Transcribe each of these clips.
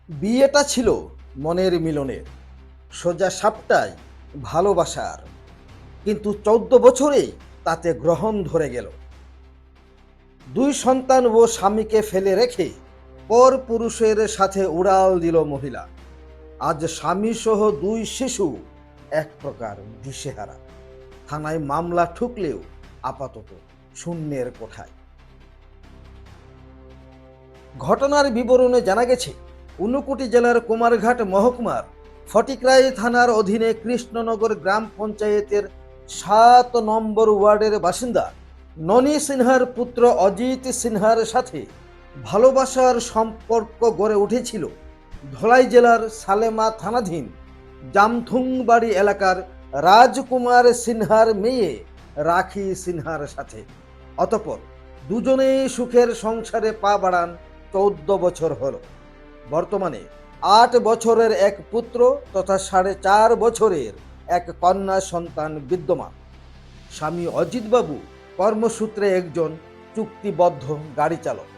বিয়েটা ছিল মনের মিলনের, সোজা সাপটায় ভালোবাসার, কিন্তু 14 বছরে তাতে গ্রহণ ধরে গেল। 2 সন্তান ও স্বামীকে ফেলে রেখে পর পুরুষের সাথে উড়াল দিল মহিলা। আজ স্বামী সহ 2 শিশু এক প্রকার দিশেহারা। থানায় মামলা ঠুকলেও আপাতত শূন্যের কোঠায়। ঘটনার বিবরণে জানা গেছে, ঊনকোটি জেলার কুমারঘাট মহকুমার ফটিকরাই থানার অধীনে কৃষ্ণনগর গ্রাম পঞ্চায়েতের 7 নম্বর ওয়ার্ডের বাসিন্দা ননী সিনহার পুত্র অজিত সিনহার সাথে ভালোবাসার সম্পর্ক গড়ে উঠেছিল ধলাই জেলার সালেমা থানাধীন জামথুংবাড়ি এলাকার রাজকুমার সিনহার মেয়ে রাখি সিনহার সাথে। অতঃপর দুজনেই সুখের সংসারে পা বাড়ান। 14 বছর হল। বর্তমানে 8 বছরের এক পুত্র তথা 4.5 বছরের এক কন্যা সন্তান বিদ্যমান। স্বামী অজিতবাবু কর্মসূত্রে একজন চুক্তিবদ্ধ গাড়ি চালক।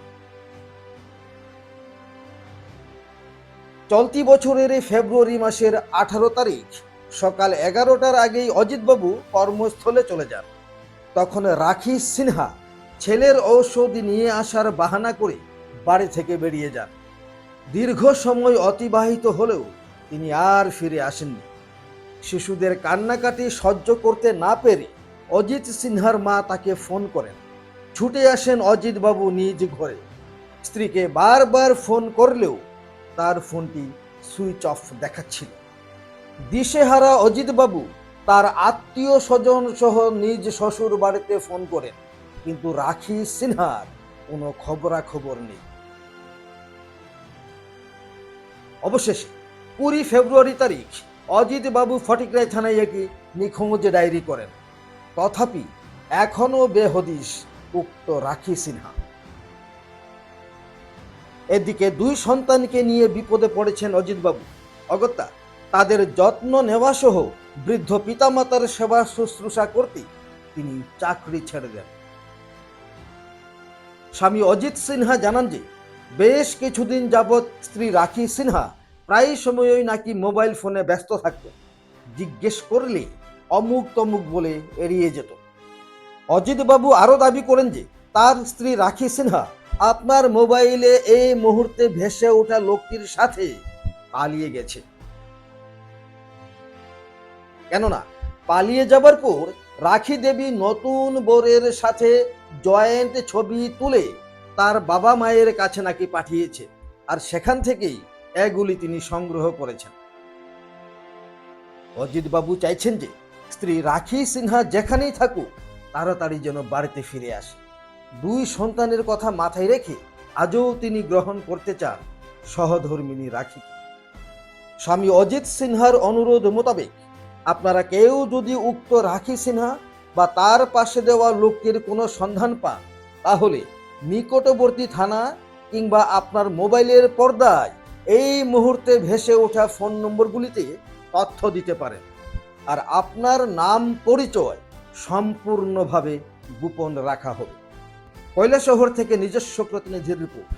চলতি বছরের ফেব্রুয়ারি মাসের 18 তারিখ সকাল 11টার আগেই অজিতবাবু কর্মস্থলে চলে যান। তখন রাখি সিনহা ছেলের ঔষধ নিয়ে আসার বাহানা করে বাড়ি থেকে বেরিয়ে যান। দীর্ঘ সময় অতিবাহিত হলেও তিনি আর ফিরে আসেননি। শিশুদের কান্নাকাটি সহ্য করতে না পেরে অজিত সিনহার মা তাকে ফোন করেন। ছুটে আসেন অজিতবাবু নিজ ঘরে। স্ত্রীকে বারবার ফোন করলেও তার ফোনটি সুইচ অফ দেখাচ্ছিল। দিশেহারা অজিতবাবু তার আত্মীয় স্বজন সহ নিজ শ্বশুর বাড়িতে ফোন করেন, কিন্তু রাখি সিনহার কোনো খবরাখবর নেই। অবশেষে 20 ফেব্রুয়ারি তারিখ অজিতবাবু ফটিকরাই থানায় একটি নিখোঁজ ডায়েরি করেন। তথাপি এখনও বেহদিশ উক্ত রাখি সিনহা। এদিকে 2 সন্তানকে নিয়ে বিপদে পড়েছেন অজিতবাবু। অগত্যা তাদের যত্ন নেওয়া সহ বৃদ্ধ পিতামাতার সেবা শুশ্রূষা করতে তিনি চাকরি ছেড়ে দেন। স্বামী অজিত সিনহা জানান যে বেশ কিছুদিন যাবৎ স্ত্রী রাখি সিনহা প্রায় সময়ই নাকি মোবাইল ফোনে ব্যস্ত থাকতেন। জিজ্ঞেস করলে অমুক তমুক বলে এড়িয়ে যেত। অজিতবাবু আরও দাবি করেন যে তার স্ত্রী রাখি সিনহা আপনার মোবাইলে এই মুহূর্তে ভেসে ওঠা লোকটির সাথে পালিয়ে গেছে। কেননা পালিয়ে যাবার পর রাখি দেবী নতুন বরের সাথে জয়েন্ট ছবি তুলে তার বাবা মায়ের কাছে নাকি পাঠিয়েছে, আর সেখান থেকেই এগুলি তিনি সংগ্রহ করেছেন। অজিতবাবু চাইছেন যে স্ত্রী রাখি সিনহা যেখানেই থাকুক তাড়াতাড়ি যেন বাড়িতে ফিরে আসে। 2 সন্তানের কথা মাথায় রেখে আজও তিনি গ্রহণ করতে চান সহধর্মিণী রাখিকে। স্বামী অজিত সিনহার অনুরোধ মোতাবেক আপনারা কেউ যদি উক্ত রাখি সিনহা বা তার পাশে দেওয়া লোকটির কোনো সন্ধান পান, তাহলে নিকটবর্তী থানা কিংবা আপনার মোবাইলের পর্দায় এই মুহূর্তে ভেসে ওঠা ফোন নম্বরগুলিতে তথ্য দিতে পারেন, আর আপনার নাম পরিচয় সম্পূর্ণভাবে গোপন রাখা হবে। কৈলাসহর থেকে নিজস্ব প্রতিনিধির রিপোর্ট।